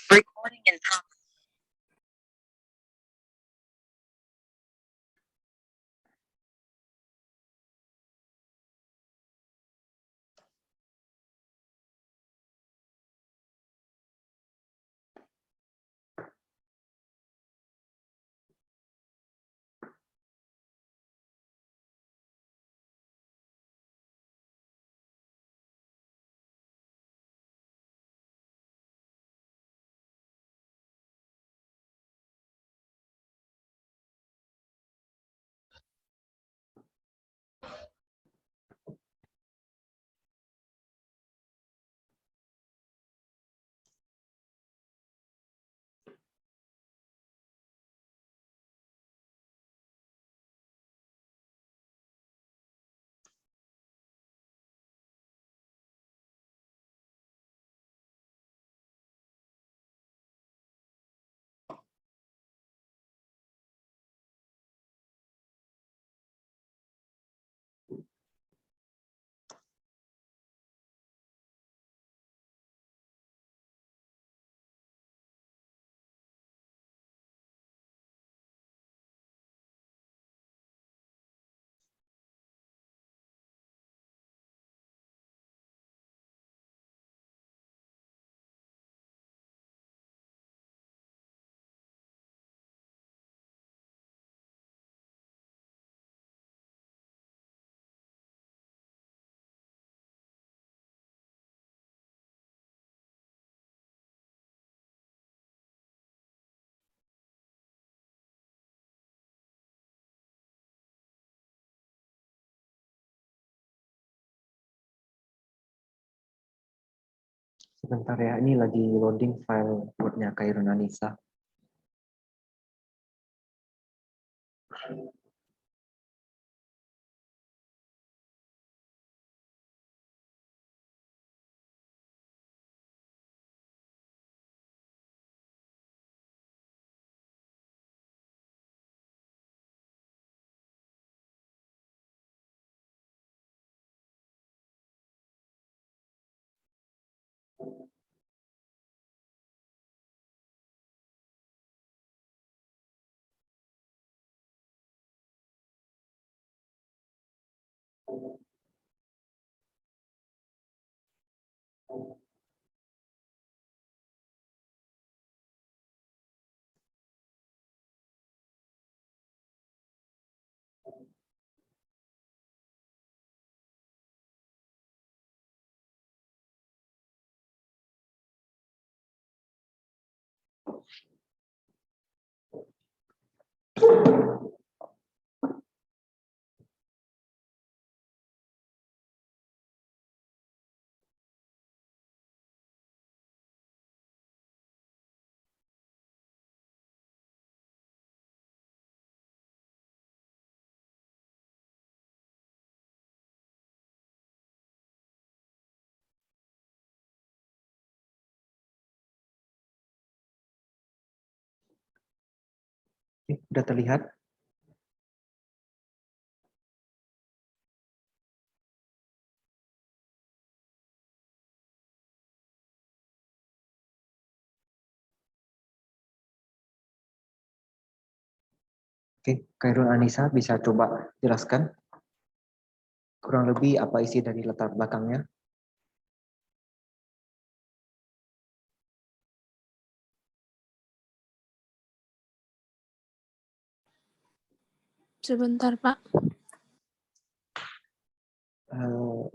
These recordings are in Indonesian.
Recording in progress. Sebentar ya, ini lagi loading file Word-nya Khairun Anissa. Oke, udah terlihat? Oke, Khairun Anissa bisa coba jelaskan kurang lebih apa isi dari latar belakangnya? Sebentar, Pak. Eh,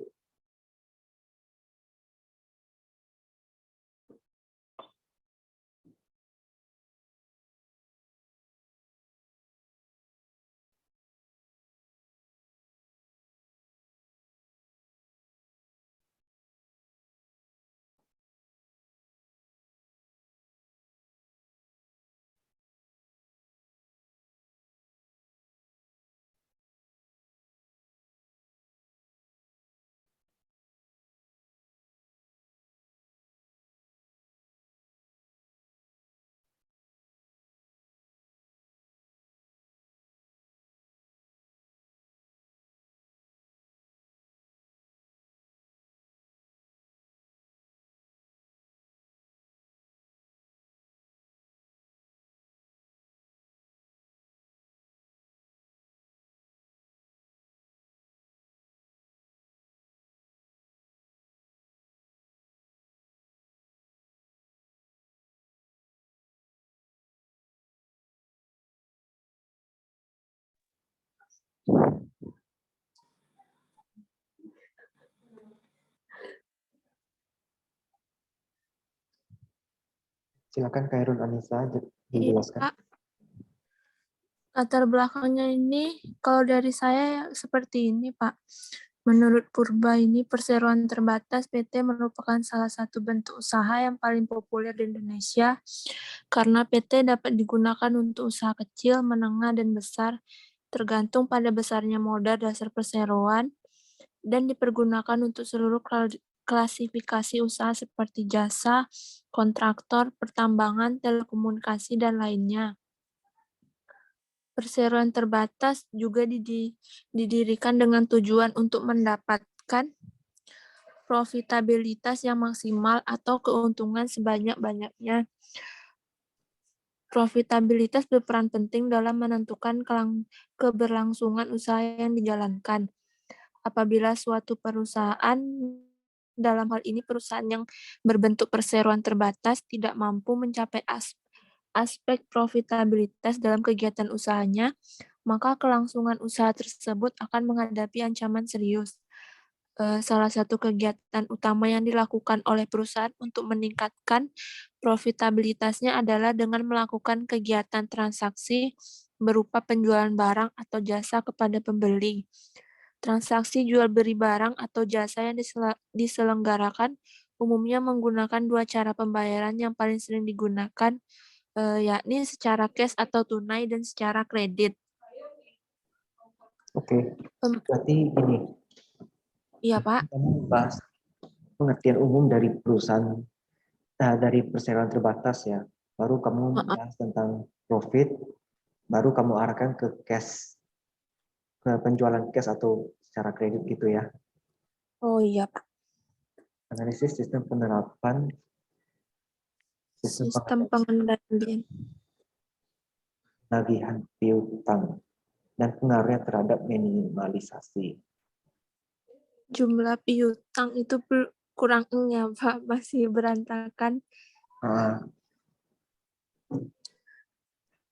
Silakan Khairul Anissa Iya, dijelaskan. Pak. Latar belakangnya ini, kalau dari saya seperti ini, Pak. Menurut Purba ini, perseroan terbatas PT merupakan salah satu bentuk usaha yang paling populer di Indonesia karena PT dapat digunakan untuk usaha kecil, menengah, dan besar tergantung pada besarnya modal dasar perseroan dan dipergunakan untuk seluruh klasifikasi usaha seperti jasa, kontraktor, pertambangan, telekomunikasi, dan lainnya. Perseroan terbatas juga didirikan dengan tujuan untuk mendapatkan profitabilitas yang maksimal atau keuntungan sebanyak-banyaknya. Profitabilitas berperan penting dalam menentukan keberlangsungan usaha yang dijalankan. Apabila suatu perusahaan, dalam hal ini perusahaan yang berbentuk perseroan terbatas, tidak mampu mencapai aspek profitabilitas dalam kegiatan usahanya, maka kelangsungan usaha tersebut akan menghadapi ancaman serius. Salah satu kegiatan utama yang dilakukan oleh perusahaan untuk meningkatkan profitabilitasnya adalah dengan melakukan kegiatan transaksi berupa penjualan barang atau jasa kepada pembeli. Transaksi jual beli barang atau jasa yang diselenggarakan umumnya menggunakan dua cara pembayaran yang paling sering digunakan, yakni secara cash atau tunai dan secara kredit. Oke, berarti gini, Iya, Pak. kamu bahas pengertian umum dari perusahaan, dari perseroan terbatas ya. Baru kamu bahas tentang profit, baru kamu arahkan ke cash, ke penjualan cash atau secara kredit gitu ya. Oh iya, Pak. Analisis sistem penerapan, Sistem pengendalian. penagihan piutang, dan pengaruhnya terhadap minimalisasi. Jumlah piutang itu kurangnya, Pak. Masih berantakan.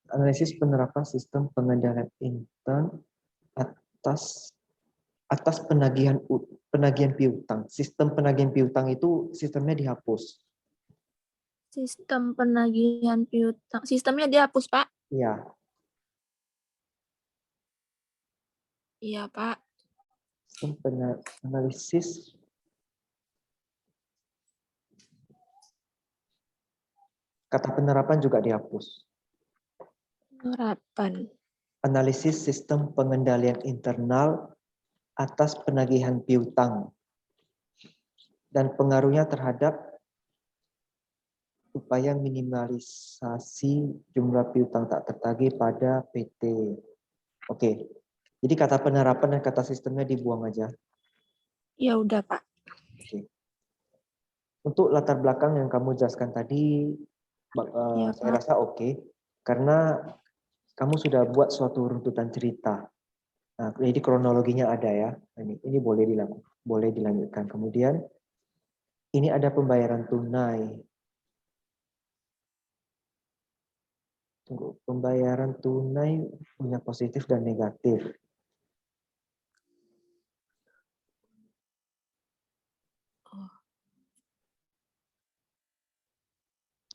Analisis penerapan sistem pengendalian intern atas penagihan piutang. Sistem penagihan piutang itu sistemnya dihapus. Sistem penagihan piutang. Sistemnya dihapus, Pak? Iya. Iya, Pak. Sistem analisis kata penerapan juga dihapus. Penerapan. Analisis sistem pengendalian internal atas penagihan piutang dan pengaruhnya terhadap upaya minimalisasi jumlah piutang tak tertagih pada PT. Oke, jadi kata penerapan dan kata sistemnya dibuang aja. Ya udah, Pak. Oke. Untuk latar belakang yang kamu jelaskan tadi, Ya, saya Pak. rasa oke, karena kamu sudah buat suatu runtutan cerita. Nah, jadi kronologinya ada ya. Ini boleh dilanjutkan. Kemudian ini ada pembayaran tunai. Tunggu, pembayaran tunai punya positif dan negatif.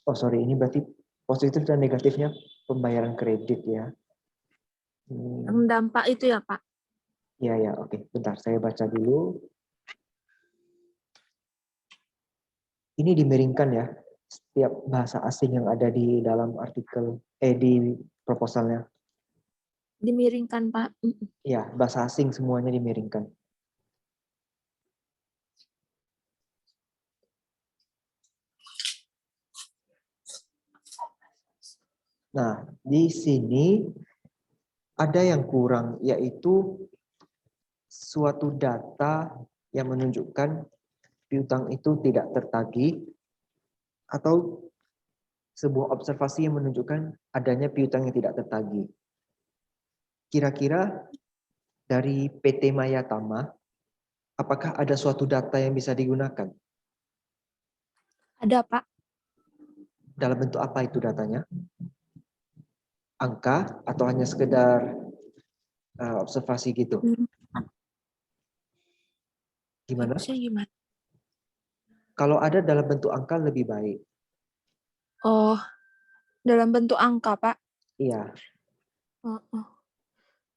Oh sorry, ini berarti positif dan negatifnya pembayaran kredit ya. Yang dampak itu ya, Pak? Ya, ya, oke. Bentar, saya baca dulu. Ini dimiringkan ya, setiap bahasa asing yang ada di dalam artikel, di proposalnya. Dimiringkan, Pak. Ya, bahasa asing semuanya dimiringkan. Nah, di sini ada yang kurang, yaitu suatu data yang menunjukkan piutang itu tidak tertagih, atau sebuah observasi yang menunjukkan adanya piutang yang tidak tertagih. Kira-kira dari PT Mayatama, apakah ada suatu data yang bisa digunakan? Ada, Pak. Dalam bentuk apa itu datanya? Angka atau hanya sekedar observasi gitu. Gimana? Bagusnya gimana? Kalau ada dalam bentuk angka lebih baik. Oh, dalam bentuk angka, Pak. Iya, Oh, oh.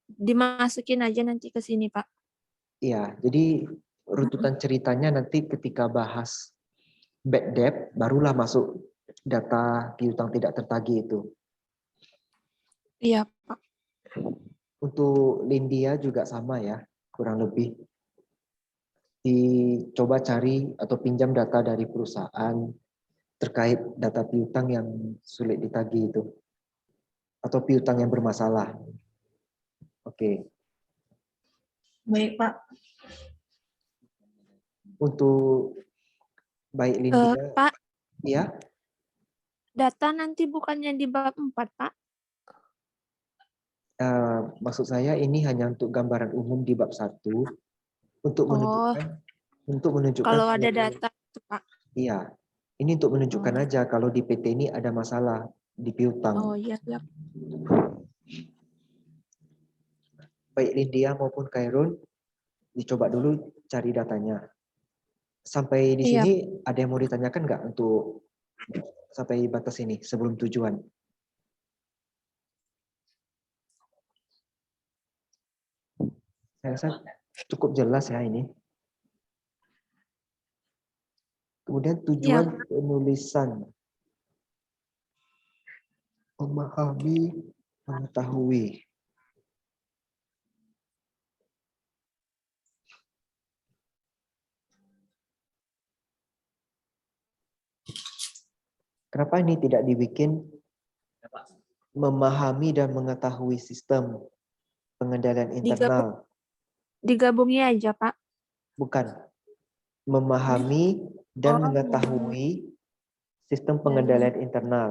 Dimasukin aja nanti ke sini, Pak. iya. Jadi runtutan ceritanya nanti ketika bahas bad debt, barulah masuk data piutang tidak tertagih itu. Iya, Pak. Untuk Lindia juga sama ya, kurang lebih. Dicoba cari atau pinjam data dari perusahaan terkait data piutang yang sulit ditagih itu. Atau piutang yang bermasalah. Oke. Baik, Pak. Untuk baik Lindia, Pak, ya, data nanti bukannya di bab 4, Pak? maksud saya ini hanya untuk gambaran umum di bab 1 untuk Oh, menunjukkan kalau ada kalau data, tuh, Pak. iya, ini untuk menunjukkan Oh, aja kalau di PT ini ada masalah di piutang. oh iya, siap. Baik Lindia maupun Khairul, dicoba dulu cari datanya. Sampai di Iya, sini ada yang mau ditanyakan nggak untuk sampai batas ini sebelum tujuan? Saya rasa cukup jelas ya ini. Kemudian iya. tujuan penulisan, memahami, mengetahui. Kenapa ini tidak dibikin memahami dan mengetahui sistem pengendalian Digabung, internal? digabungnya aja, Pak. Bukan. Memahami dan Oh, mengetahui sistem dan pengendalian internal.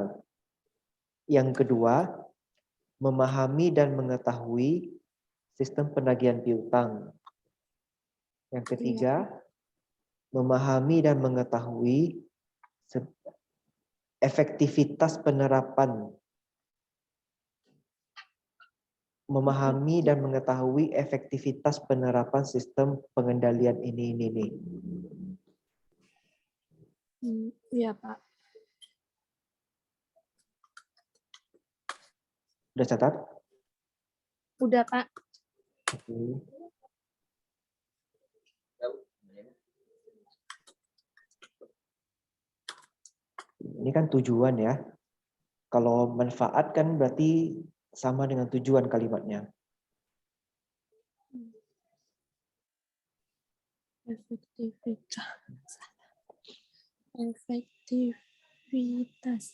Yang kedua, memahami dan mengetahui sistem penagihan piutang. Yang iya. ketiga, memahami dan mengetahui efektivitas penerapan. Memahami dan mengetahui efektivitas penerapan sistem pengendalian ini. Iya, Pak. Udah catat? Udah, Pak. Oke. Ini kan tujuan ya. Kalau manfaat kan berarti sama dengan tujuan kalimatnya. Efektivitas. Efektivitas.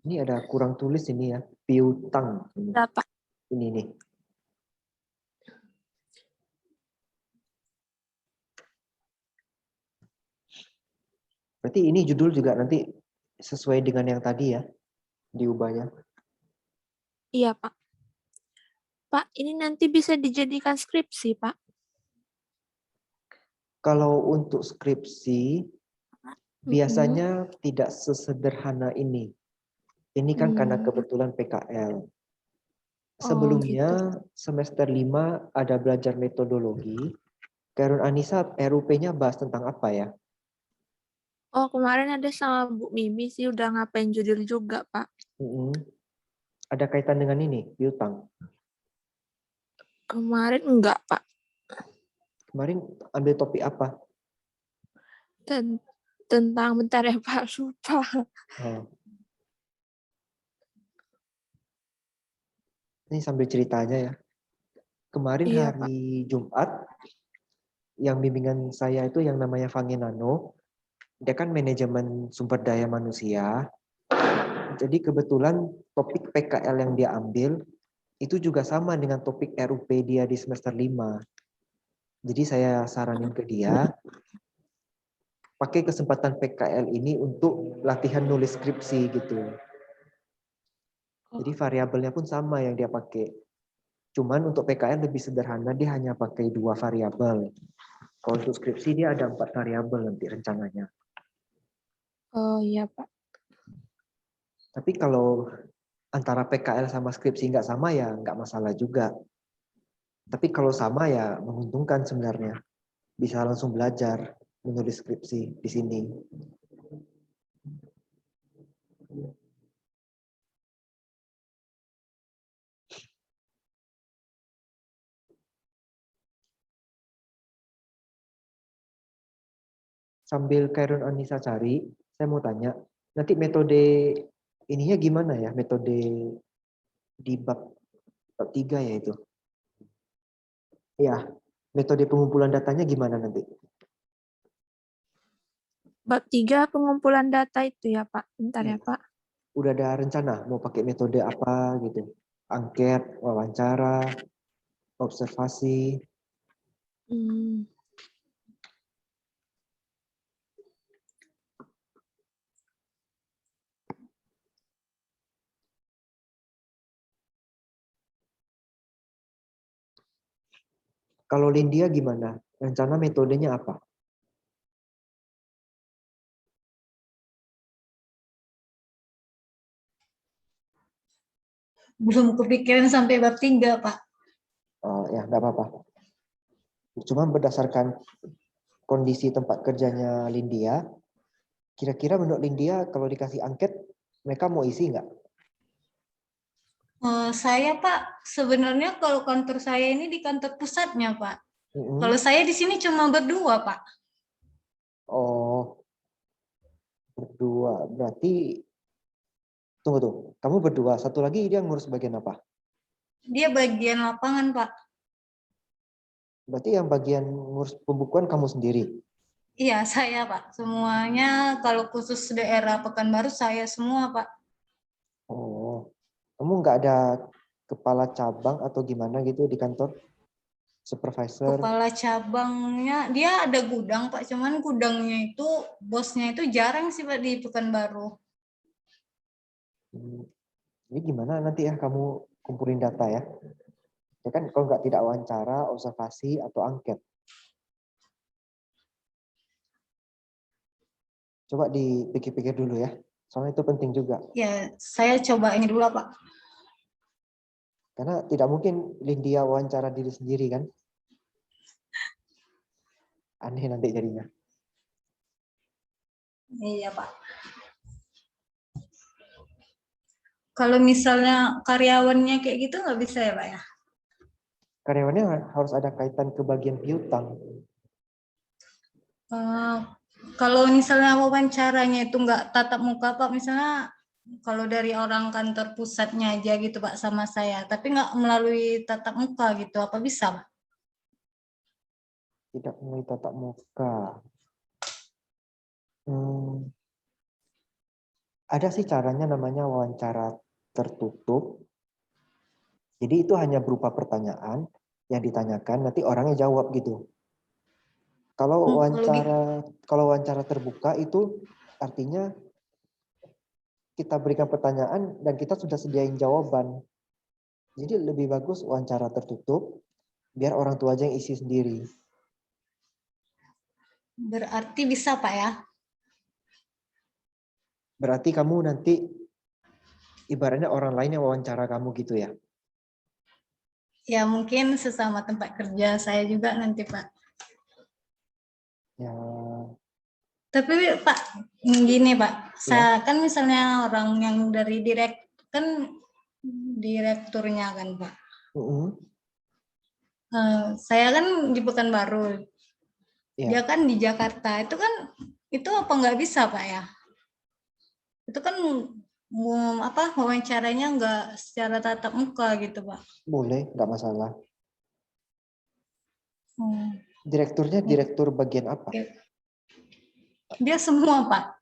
Ini ada kurang tulis ini ya, piutang. Berapa? Ini nih. Berarti ini judul juga nanti sesuai dengan yang tadi ya, diubahnya. Iya, Pak. Pak, ini nanti bisa dijadikan skripsi, Pak. Kalau untuk skripsi, Mm-mm. biasanya tidak sesederhana ini. Ini kan karena Hmm. kebetulan PKL. Oh, gitu. Sebelumnya semester 5 ada belajar metodologi. Karun Anissa RUP-nya bahas tentang apa ya? Oh, kemarin ada sama Bu Mimi sih udah ngapain judul juga, Pak. Ada kaitan dengan ini, piutang. Kemarin enggak, Pak. Kemarin ambil topik apa? Tentang, bentar ya, Pak, lupa. Oh, ini sambil ceritanya ya. Kemarin Iya, Pak. hari Jumat, yang bimbingan saya itu yang namanya Fangi Nano, dia kan manajemen sumber daya manusia. Jadi kebetulan topik PKL yang dia ambil itu juga sama dengan topik RUP dia di semester 5. Jadi saya saranin ke dia, pakai kesempatan PKL ini untuk latihan nulis skripsi gitu. Jadi variabelnya pun sama yang dia pakai. Cuman untuk PKL lebih sederhana, dia hanya pakai 2 variabel. Kalau untuk skripsi dia ada 4 variabel nanti rencananya. Oh iya Pak. Tapi kalau antara PKL sama skripsi nggak sama ya nggak masalah juga. Tapi kalau sama ya menguntungkan sebenarnya. Bisa langsung belajar menulis skripsi di sini. Sambil Khairun Anissa cari, saya mau tanya, nanti metode ininya gimana ya? Metode di bab 3 ya itu. Ya, metode pengumpulan datanya gimana nanti? Bab 3 pengumpulan data itu ya Pak. Bentar Ya, ya Pak. udah ada rencana mau pakai metode apa gitu? Angket, wawancara, observasi. Hmm. Kalau Lindia gimana? Rencana metodenya apa? Belum kepikiran sampai bab 3, Pak. Oh, ya, nggak apa-apa. Cuma berdasarkan kondisi tempat kerjanya Lindia, kira-kira menurut Lindia kalau dikasih angket, mereka mau isi nggak? Saya, Pak, sebenarnya kalau kantor saya ini di kantor pusatnya, Pak. Kalau saya di sini cuma berdua, Pak. Oh, berdua. Berarti, tunggu tuh. Kamu berdua. Satu lagi dia ngurus bagian apa? Dia bagian lapangan, Pak. Berarti yang bagian ngurus pembukuan kamu sendiri? Iya, saya, Pak. Semuanya kalau khusus daerah Pekanbaru saya semua, Pak. Oh, kamu nggak ada kepala cabang atau gimana gitu di kantor? Supervisor? Kepala cabangnya, dia ada gudang, Pak. Cuman gudangnya itu, bosnya itu jarang sih, Pak, di Pekanbaru. Hmm, Ini gimana nanti ya kamu kumpulin data ya? Ya kan kalau nggak tidak wawancara, observasi, atau angket. Coba dipikir-pikir dulu ya. Soalnya itu penting juga. Ya, saya coba ini dulu, Pak. Karena tidak mungkin Lindia wawancara diri sendiri kan? Aneh nanti jadinya. Iya, Pak. Kalau misalnya karyawannya kayak gitu nggak bisa ya, Pak ya? Karyawannya harus ada kaitan ke bagian piutang. Eh, Kalau misalnya wawancaranya itu nggak tatap muka, Pak, misalnya kalau dari orang kantor pusatnya aja gitu, Pak, sama saya, tapi nggak melalui tatap muka gitu, apa bisa, Pak? Tidak melalui tatap muka. Hmm, ada sih caranya namanya wawancara tertutup. Jadi itu hanya berupa pertanyaan yang ditanyakan, nanti orangnya jawab gitu. Kalau Kalau gitu, wawancara terbuka itu artinya kita berikan pertanyaan dan kita sudah sediain jawaban. Jadi lebih bagus wawancara tertutup biar orang tua aja yang isi sendiri. berarti bisa, Pak ya? Berarti kamu nanti ibaratnya orang lain yang wawancara kamu gitu ya. Ya mungkin sesama tempat kerja saya juga nanti, Pak. Ya, Tapi Pak, gini Pak, ya. saya kan misalnya orang yang dari kan direkturnya kan Pak. Saya kan di Pekanbaru, dia Ya, kan di Jakarta. Itu kan itu apa nggak bisa Pak ya? Itu kan apa wawancaranya nggak secara tatap muka gitu Pak. boleh, nggak masalah. Hmm. Direkturnya direktur bagian apa? Dia semua Pak.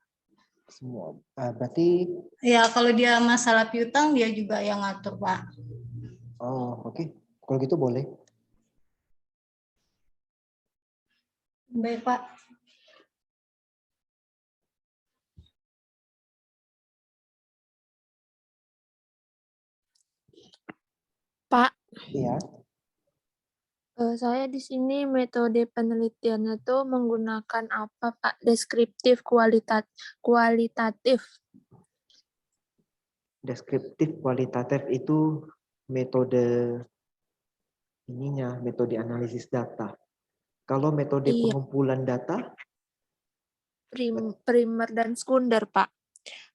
Semua. Berarti, Ya kalau dia masalah piutang dia juga yang ngatur Pak. oh oke. Kalau gitu boleh. Baik Pak. Pak, Iya. Saya di sini metode penelitiannya tuh menggunakan apa, Pak? Deskriptif, kualitatif. Deskriptif kualitatif itu metode metode analisis data. Kalau metode Iya, pengumpulan data, primer dan sekunder, Pak.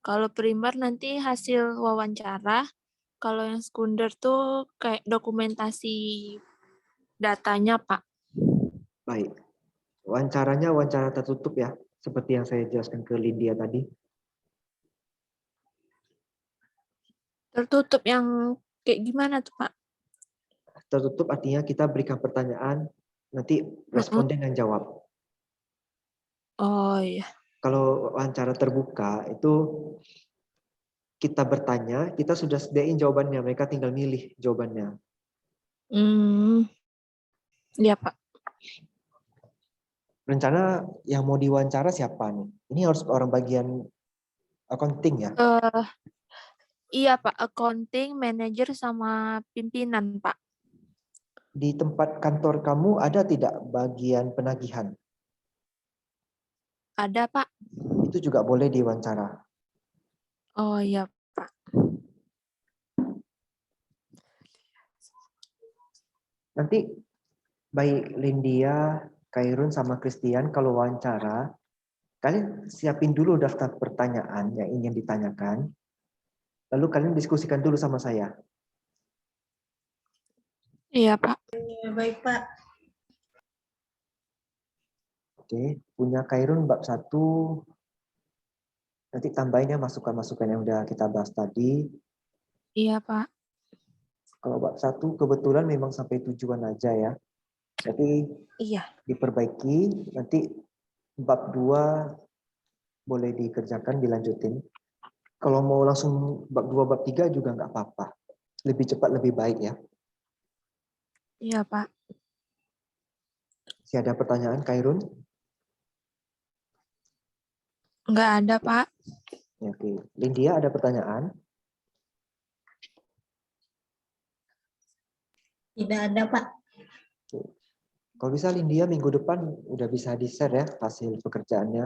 Kalau primer nanti hasil wawancara, kalau yang sekunder tuh kayak dokumentasi datanya, Pak. baik. Wawancaranya wawancara tertutup ya, seperti yang saya jelaskan ke Lydia tadi. Tertutup yang kayak gimana tuh, Pak? Tertutup artinya kita berikan pertanyaan, nanti responden yang jawab. Oh iya. Kalau wawancara terbuka itu kita bertanya, kita sudah sediain jawabannya, mereka tinggal milih jawabannya. Iya, Pak. Rencana yang mau diwawancara siapa nih? Ini harus orang bagian accounting ya? Iya, Pak. Accounting, manager, sama pimpinan, Pak. Di tempat kantor kamu ada tidak bagian penagihan? Ada, Pak. Itu juga boleh diwawancara. Oh iya, Pak. Nanti baik Lindia, Kairun, sama Christian kalau wawancara, kalian siapin dulu daftar pertanyaan yang ingin ditanyakan, lalu kalian diskusikan dulu sama saya. Iya, Pak. Ya, baik, Pak. Oke, punya Kairun bab 1, nanti tambahin ya masukan-masukan yang udah kita bahas tadi. Iya, Pak. Kalau bab 1 kebetulan memang sampai tujuan aja ya. Jadi Iya. diperbaiki, nanti bab 2 boleh dikerjakan, dilanjutin. Kalau mau langsung bab 2, bab 3 juga nggak apa-apa. Lebih cepat, lebih baik ya. Iya, Pak. Masih ada pertanyaan, Kairun? Nggak ada, Pak. Ya, oke. Lindia ada pertanyaan? Tidak ada, Pak. Oke. Kalau bisa Lindia minggu depan udah bisa di-share ya hasil pekerjaannya.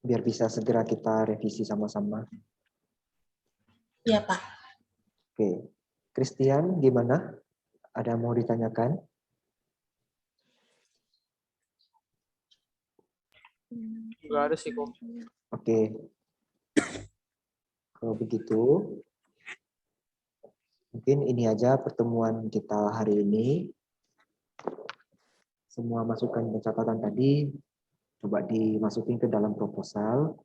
Biar bisa segera kita revisi sama-sama. Iya, Pak. Oke. Christian, gimana? Ada mau ditanyakan? Nggak ada sih kok. Oke. Kalau begitu, mungkin ini aja pertemuan kita hari ini. Semua masukan dan catatan tadi coba dimasukin ke dalam proposal,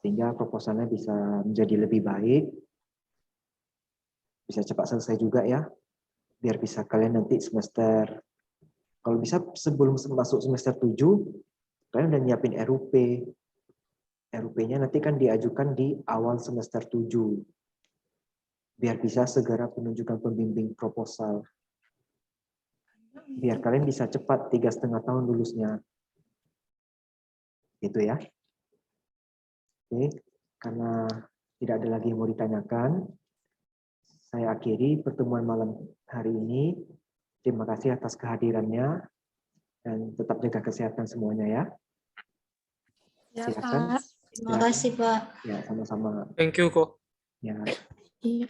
sehingga proposalnya bisa menjadi lebih baik, bisa cepat selesai juga ya, biar bisa kalian nanti semester, kalau bisa sebelum masuk semester 7, kalian udah nyiapin RUP. RUP-nya nanti kan diajukan di awal semester 7, biar bisa segera penunjukan pembimbing proposal. Biar kalian bisa cepat 3,5 tahun lulusnya. Gitu ya. Oke, karena tidak ada lagi yang mau ditanyakan, saya akhiri pertemuan malam hari ini. Terima kasih atas kehadirannya dan tetap jaga kesehatan semuanya ya. Ya, Silakan. Pak. Terima kasih, Pak. Ya, sama-sama. Thank you kok. Ya. Iya.